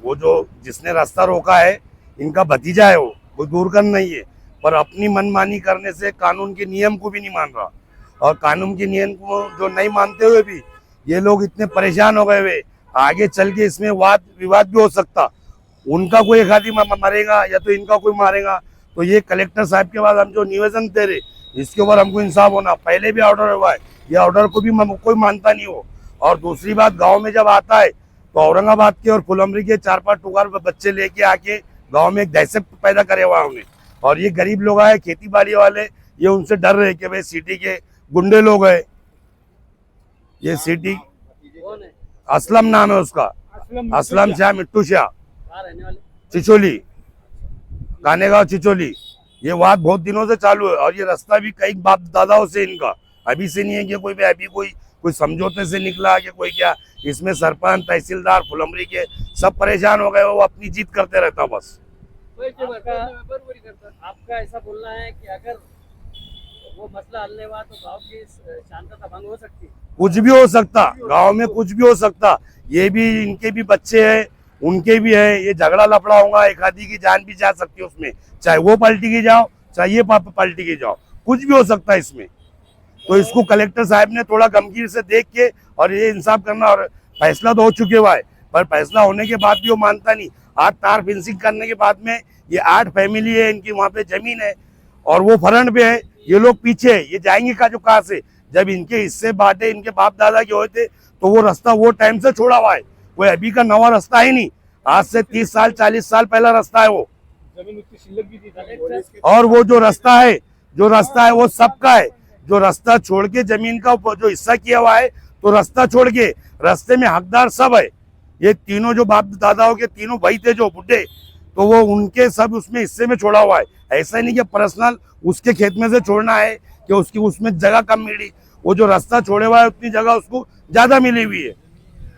वो जो जिसने रास्ता रोका है इनका भतीजा है, वो दूर कर नहीं है, पर अपनी मनमानी करने से कानून के नियम को भी नहीं मान रहा। और कानून के नियम को जो नहीं मानते हुए भी ये लोग इतने परेशान हो गए हुए, आगे चल के इसमें वाद विवाद भी हो सकता। उनका कोई एक आदमी मरेगा या तो इनका कोई मारेगा। तो ये कलेक्टर साहब के बाद हम जो निवेदन दे रहे, इसके ऊपर हमको इंसाफ होना। पहले भी ऑर्डर हुआ है, ये ऑर्डर को भी कोई मानता नहीं हो। और दूसरी बात, गांव में जब आता है तो औरंगाबाद के और फुलंबरी के 4-5 टुकार बच्चे लेके आके गांव में एक दहशत पैदा करे हुआ उन्हें। और ये गरीब लोग आए, खेती बाड़ी वाले, ये उनसे डर रहे कि भाई सिटी के गुंडे लोग है। ये सिटी असलम नाम है उसका, असलम शाह, मिट्टू शाह, चिचोली, कानेगांव चिचोली। ये वाद बहुत दिनों से चालू है और ये रास्ता भी कई बाप दादाओं से इनका, अभी से नहीं है कि कोई भी अभी कोई समझौते से निकला कि कोई क्या। इसमें सरपंच, तहसीलदार, फुलंबरी के सब परेशान हो गए, वो अपनी जीत करते रहता बस। आपका ऐसा बोलना है कि अगर वो मसला हल नहीं हुआ तो गांव की शांतता भंग हो सकती है? कुछ भी हो सकता, गांव में कुछ भी हो सकता। ये भी, इनके भी बच्चे हैं, उनके भी है, ये झगड़ा लफड़ा होगा, एक आदमी की जान भी जा सकती है उसमें, चाहे वो पार्टी की जाओ चाहे ये पार्टी की जाओ, कुछ भी हो सकता है इसमें। तो इसको कलेक्टर साहब ने थोड़ा गंभीर से देख के और ये इंसाफ करना। और फैसला तो हो चुके हुआ है, पर फैसला होने के बाद भी वो मानता नहीं। आज तार फेंसिंग करने के बाद में ये 8 फैमिली है, इनकी वहां पे जमीन है और वो फ्रंट पे है, ये लोग पीछे है। ये जाएंगे कहाँ से? जब इनके हिस्से बांटे इनके बाप दादा के हुए थे तो वो रास्ता वो टाइम से छोड़ा हुआ है, कोई अभी का नवा रास्ता ही नहीं। आज से 30 साल 40 साल पहला रास्ता है वो। जमीन उतनी शिल्लक भी थी और वो जो रास्ता है वो सबका है। जो रास्ता छोड़ के जमीन का जो हिस्सा किया हुआ है, तो रास्ता छोड़ के रास्ते में हकदार सब है। ये तीनों जो बाप दादाओं के तीनों भाई थे जो बुढ़े, तो वो उनके सब उसमें हिस्से में छोड़ा हुआ है। ऐसा नहीं कि पर्सनल उसके खेत में से छोड़ना है कि उसकी उसमें जगह कम मिली। वो जो रास्ता छोड़े हुआ है उतनी जगह उसको ज्यादा मिली हुई है।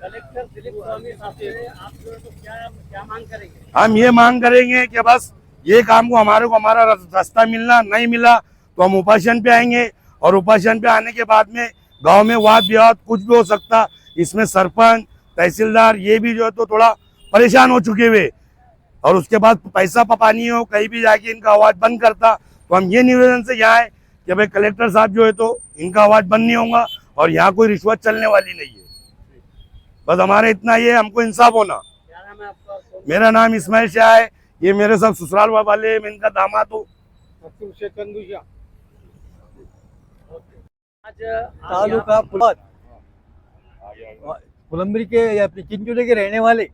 कलेक्टर दिलीप स्वामी साहब से आप जो है तो क्या मांग करेंगे? हम ये मांग करेंगे कि बस ये काम को हमारा रास्ता मिलना, नहीं मिला तो हम उपासन पे आएंगे। और उपासन पे आने के बाद में गांव में वाद विवाद कुछ भी हो सकता। इसमें सरपंच, तहसीलदार ये भी जो है तो थोड़ा परेशान हो चुके हुए, और उसके बाद पैसा पानी हो कहीं भी जाके इनका आवाज बंद करता। तो हम ये निवेदन से यहाँ है कि भाई कलेक्टर साहब जो है तो इनका आवाज बंद नहीं होगा और यहाँ कोई रिश्वत चलने वाली नहीं है। बस हमारे इतना ये, हमको इंसाफ होना। क्या नाम है आपका? मेरा नाम इस्माइल शाह है, ये मेरे सब ससुराल वाले, मैं इनका दामाद हूँ। आज तालुका फुलंबरी के अपने चिंचोली के रहने वाले,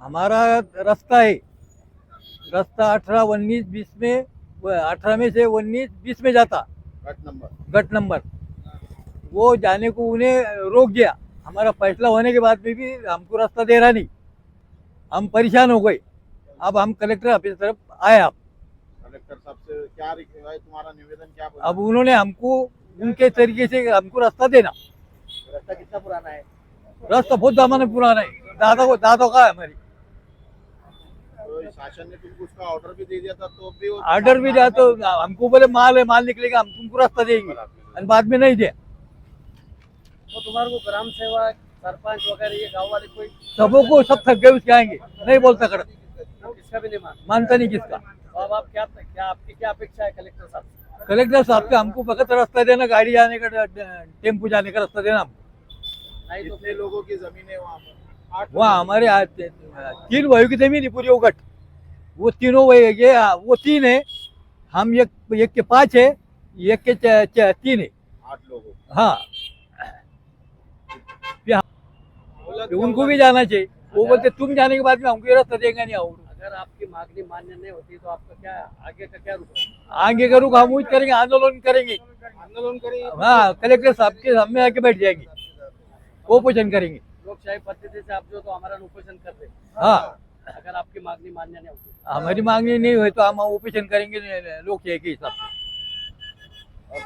हमारा रास्ता है, रास्ता 18, 19, 20 में, 18 में से 19, 20 में जाता गट नंबर। वो जाने को उन्हें रोक दिया। हमारा फैसला होने के बाद में भी हमको रास्ता दे रहा नहीं, हम परेशान हो गए। अब हम कलेक्टर ऑफिस तरफ आए। आप कलेक्टर साहब से क्या तुम्हारा निवेदन क्या बोला? अब उन्होंने हमको उनके तरीके से हमको रास्ता देना। रास्ता कितना पुराना है? रास्ता बहुत जमाने पुराना है, दादा का है हमारी। तो शासन ने तुमको उसका ऑर्डर भी दे दिया था, तो भी ऑर्डर भी दिया तो हमको बोले माल है, माल निकलेगा, हम तुमको रास्ता देंगे, और बाद में नहीं दिया। तो तुम्हारे को ग्राम सेवक, सरपंच वगैरह ये गाँव वाले कोई सबों को सब थक गए, उसके आएंगे नहीं बोलता कर, किसका भी नहीं मानता नहीं किसका। तो अब आप आपकी क्या अपेक्षा है कलेक्टर साहब से? कलेक्टर साहब का हमको फकत रास्ता देना, गाड़ी जाने का, टेम्पो जाने का रास्ता देना हमको। नहीं तो कितने लोगों की जमीन है वहाँ पर? 8 वहाँ हमारे 3 भाइयों की जमीन है पूरी उगट। वो तीनों वो 3 है, हम एक के 5 है, एक के 3 है। 8 लोगों। हाँ, उनको भी जाना चाहिए। वो बोलते तुम जाने के बाद में हमको ये रास्ता देगा नहीं। और अगर आपकी मांगनी मान्य नहीं होती तो आपका क्या आगे का क्या रुख है? आगे का रुख हम करेंगे, आंदोलन करेंगे। आंदोलन करेंगे? हाँ, कलेक्टर साहब के सामने आके बैठ जाएंगे, ओपोषण करेंगे। लोकशाही पद्धति से आप जो तो हमारा उपोषण कर रहे हैं। हाँ, अगर आपकी मांगनी मान्य नहीं होती, हमारी मांगनी नहीं हुई तो हम ओपोषण करेंगे लोकशाही के हिसाब से। और